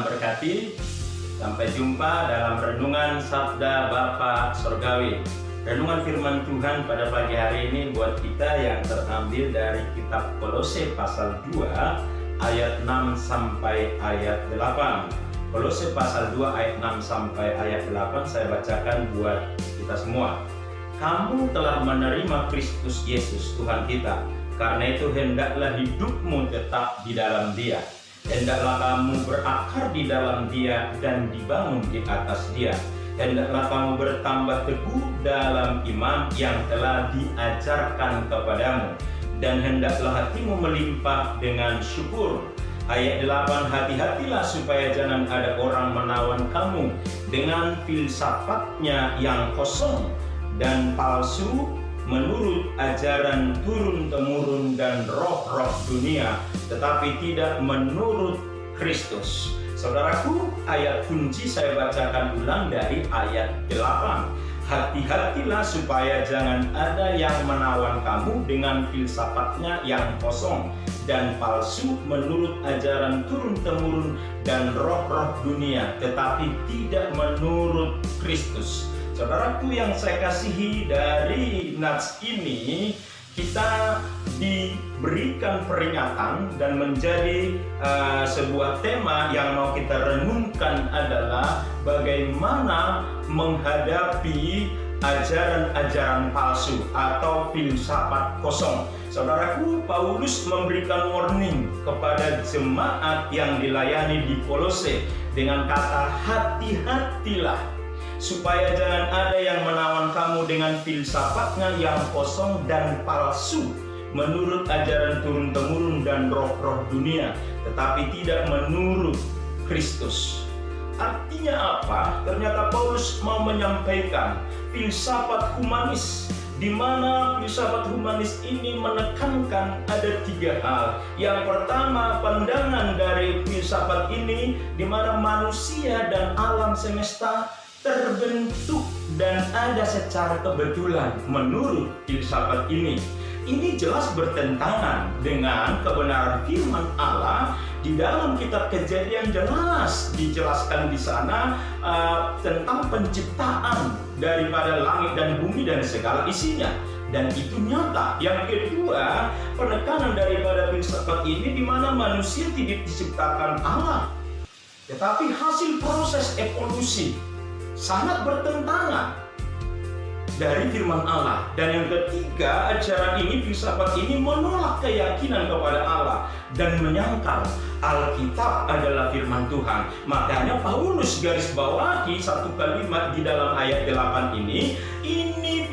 Tuhan berkati. Sampai jumpa dalam renungan Sabda Bapa Sorgawi. Renungan firman Tuhan pada pagi hari ini buat kita yang terambil dari kitab Kolose pasal 2 ayat 6 sampai ayat 8. Kolose pasal 2 ayat 6 sampai ayat 8 saya bacakan buat kita semua. Kamu telah menerima Kristus Yesus Tuhan kita. Karena itu hendaklah hidupmu tetap di dalam Dia. Hendaklah kamu berakar di dalam Dia dan dibangun di atas Dia. Hendaklah kamu bertambah teguh dalam iman yang telah diajarkan kepadamu. Dan hendaklah hatimu melimpah dengan syukur. Ayat 8, hati-hatilah supaya jangan ada orang menawan kamu dengan filsafatnya yang kosong dan palsu, menurut ajaran turun-temurun dan roh-roh dunia, tetapi tidak menurut Kristus. Saudaraku, ayat kunci saya bacakan ulang dari ayat 8. Hati-hatilah supaya jangan ada yang menawan kamu dengan filsafatnya yang kosong dan palsu, menurut ajaran turun-temurun dan roh-roh dunia, tetapi tidak menurut Kristus. Saudaraku yang saya kasihi, dari nats ini kita diberikan peringatan dan menjadi sebuah tema yang mau kita renungkan adalah bagaimana menghadapi ajaran-ajaran palsu atau filsafat kosong. Saudaraku, Paulus memberikan warning kepada jemaat yang dilayani di Kolose dengan kata hati-hatilah supaya jangan ada yang menawan kamu dengan filsafatnya yang kosong dan palsu, menurut ajaran turun-temurun dan roh-roh dunia, tetapi tidak menurut Kristus. Artinya apa? Ternyata Paulus mau menyampaikan filsafat humanis, di mana filsafat humanis ini menekankan ada 3 hal. Yang pertama, pandangan dari filsafat ini di mana manusia dan alam semesta terbentuk dan ada secara kebetulan menurut filsafat ini. Ini jelas bertentangan dengan kebenaran firman Allah. Di dalam kitab Kejadian jelas dijelaskan di sana tentang penciptaan daripada langit dan bumi dan segala isinya, dan itu nyata. Yang kedua, penekanan daripada filsafat ini di mana manusia tidak diciptakan Allah, tetapi hasil proses evolusi, sangat bertentangan dari firman Allah. Dan yang ketiga, ajaran ini, filsafat ini menolak keyakinan kepada Allah dan menyangkal Alkitab adalah firman Tuhan. Makanya Paulus garis bawahi satu kalimat di dalam ayat 8 ini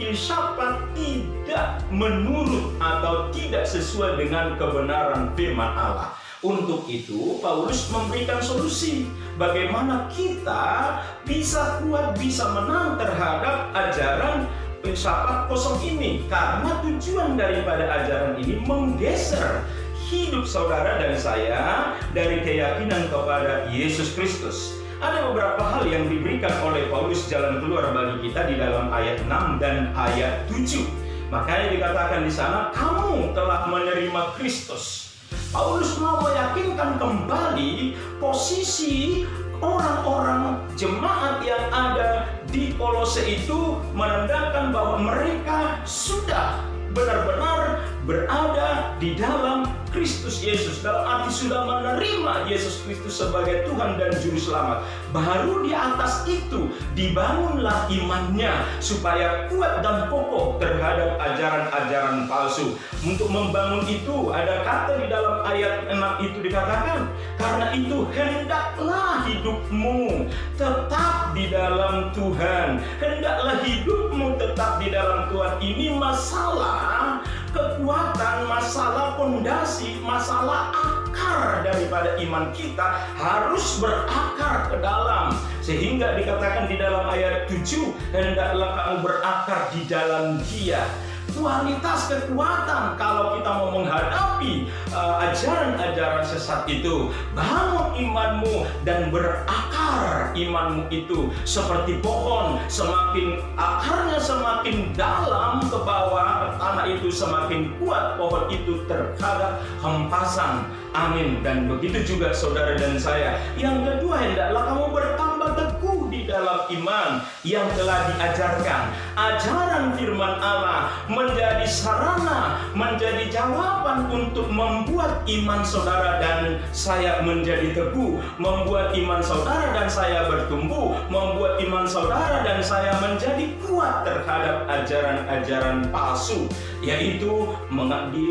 filsafat tidak menurut atau tidak sesuai dengan kebenaran firman Allah. Untuk itu Paulus memberikan solusi bagaimana kita bisa kuat, bisa menang terhadap ajaran filsafat kosong ini. Karena tujuan daripada ajaran ini menggeser hidup saudara dan saya dari keyakinan kepada Yesus Kristus. Ada beberapa hal yang diberikan oleh Paulus jalan keluar bagi kita di dalam ayat 6 dan ayat 7. Makanya dikatakan di sana, kamu telah menerima Kristus. Paulus mau meyakinkan kembali posisi orang-orang jemaat yang ada di Kolose itu, menandakan bahwa mereka sudah benar-benar berada di dalam Kristus Yesus, dalam arti sudah menerima Yesus Kristus sebagai Tuhan dan Juru Selamat. Baru di atas itu dibangunlah imannya supaya kuat dan kokoh terhadap ajaran-ajaran palsu. Untuk membangun itu ada kata di dalam ayat 6 itu dikatakan, karena itu hendaklah hidupmu tetap di dalam Tuhan. Hendaklah hidupmu tetap di dalam Tuhan. Ini masalah kekuatan, masalah pondasi, masalah akar daripada iman kita harus berakar ke dalam. Sehingga dikatakan di dalam ayat 7, hendaklah kamu berakar di dalam Dia. Kualitas kekuatan kalau kita mau menghadapi ajaran-ajaran sesat itu, bangun imanmu dan berakar imanmu itu seperti pohon, semakin akarnya semakin dalam ke bawah tanah itu semakin kuat pohon itu terhadap hempasan. Amin. Dan begitu juga saudara dan saya. Yang kedua, hendaklah kamu bertambah teguh di dalam iman yang telah diajarkan. Ajaran firman Allah menjadi sarana, menjadi jawaban untuk membuat iman saudara dan saya menjadi teguh, membuat iman saudara dan saya bertumbuh, membuat iman saudara dan saya menjadi kuat terhadap ajaran-ajaran palsu, yaitu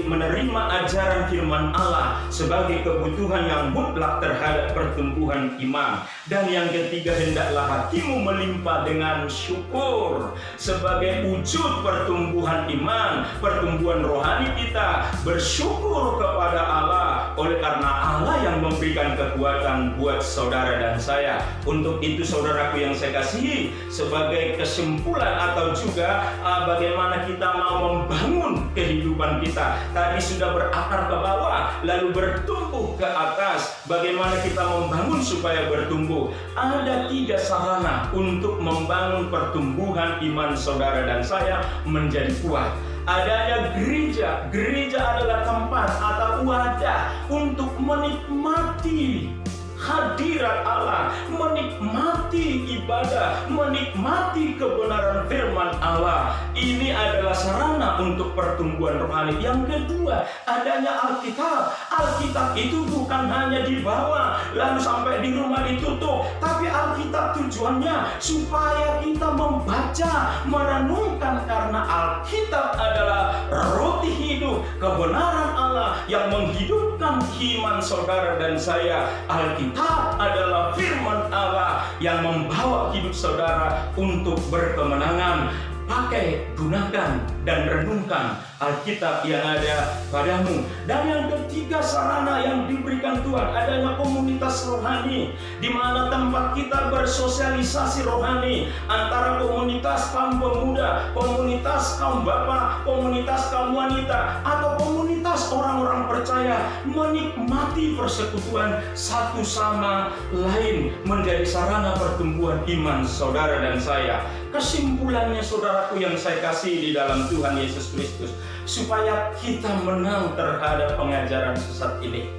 menerima ajaran firman Allah sebagai kebutuhan yang mutlak terhadap pertumbuhan iman. Dan yang ketiga, hendaklah hatimu melimpah dengan syukur sebagai wujud pertumbuhan iman, pertumbuhan rohani kita. Bersyukur kepada Allah oleh karena Allah yang memberikan kekuatan buat saudara dan saya. Untuk itu saudaraku yang saya kasihi, sebagai kesimpulan atau juga bagaimana kita mau membangun kehidupan kita. Tadi sudah berakar ke bawah, lalu bertumbuh ke atas. Bagaimana kita membangun supaya bertumbuh? Ada 3 sarana untuk membangun pertumbuhan iman saudara dan saya menjadi kuat. Adanya gereja. Gereja adalah tempat atau wadah untuk menikmati hadirat Allah, menikmati ibadah, menikmati kebenaran firman Allah. Ini adalah sarana untuk pertumbuhan rohani. Yang kedua, adanya Alkitab. Alkitab itu bukan hanya dibawa lalu sampai di rumah ditutup, tapi Alkitab tujuannya supaya kita membaca, merenungkan, karena Alkitab adalah roti hidup, kebenaran Allah yang menghidupkan iman saudara dan saya. Alkitab adalah firman Allah yang membawa hidup saudara untuk berkemenangan. Pakai, gunakan, dan renungkan Alkitab yang ada padamu. Dan yang ketiga sarana yang diberikan Tuhan adanya komunitas rohani, di mana tempat kita bersosialisasi rohani, antara komunitas kaum pemuda, komunitas kaum bapak, komunitas kaum wanita, atau komunitas orang-orang percaya, menikmati persekutuan satu sama lain menjadi sarana pertumbuhan iman saudara dan saya. Kesimpulannya saudaraku yang saya kasih di dalam Tuhan Yesus Kristus, supaya kita menang terhadap pengajaran sesat ini,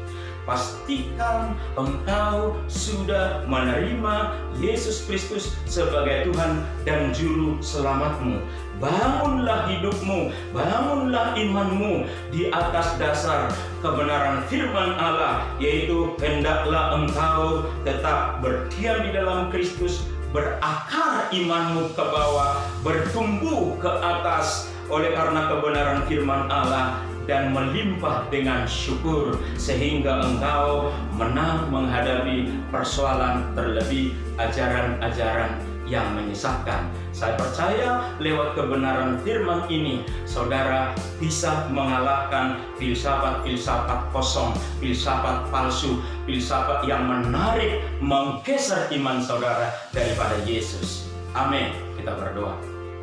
pastikan engkau sudah menerima Yesus Kristus sebagai Tuhan dan Juru Selamatmu. Bangunlah hidupmu, bangunlah imanmu di atas dasar kebenaran firman Allah, yaitu hendaklah engkau tetap berdiam di dalam Kristus, berakar imanmu ke bawah, bertumbuh ke atas oleh karena kebenaran firman Allah, dan melimpah dengan syukur sehingga engkau menang menghadapi persoalan, terlebih ajaran-ajaran yang menyesatkan. Saya percaya lewat kebenaran firman ini saudara bisa mengalahkan filsafat-filsafat kosong, filsafat palsu, filsafat yang menarik, menggeser iman saudara daripada Yesus. Amin. Kita berdoa.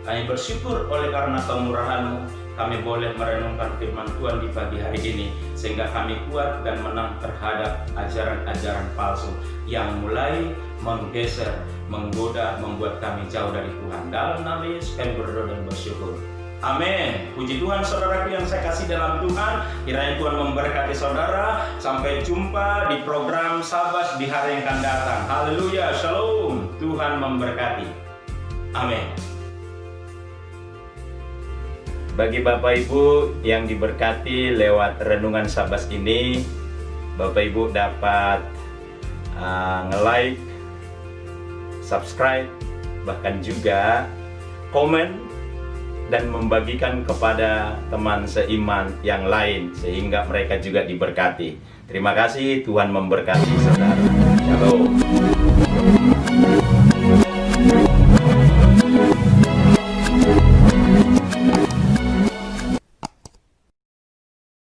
Kami bersyukur oleh karena kemurahan-Mu kami boleh merenungkan firman Tuhan di pagi hari ini, sehingga kami kuat dan menang terhadap ajaran-ajaran palsu yang mulai menggeser, menggoda, membuat kami jauh dari Tuhan. Dalam nama Yesus kami berdoa dan bersyukur. Amin. Puji Tuhan saudaraku yang saya kasih dalam Tuhan. Kiranya Tuhan memberkati saudara. Sampai jumpa di program Sabas di hari yang akan datang. Haleluya. Shalom. Tuhan memberkati. Amin. Bagi Bapak Ibu yang diberkati lewat renungan Sabas ini, Bapak Ibu dapat nge-like, subscribe, bahkan juga komen dan membagikan kepada teman seiman yang lain sehingga mereka juga diberkati. Terima kasih, Tuhan memberkati saudara. Shalom.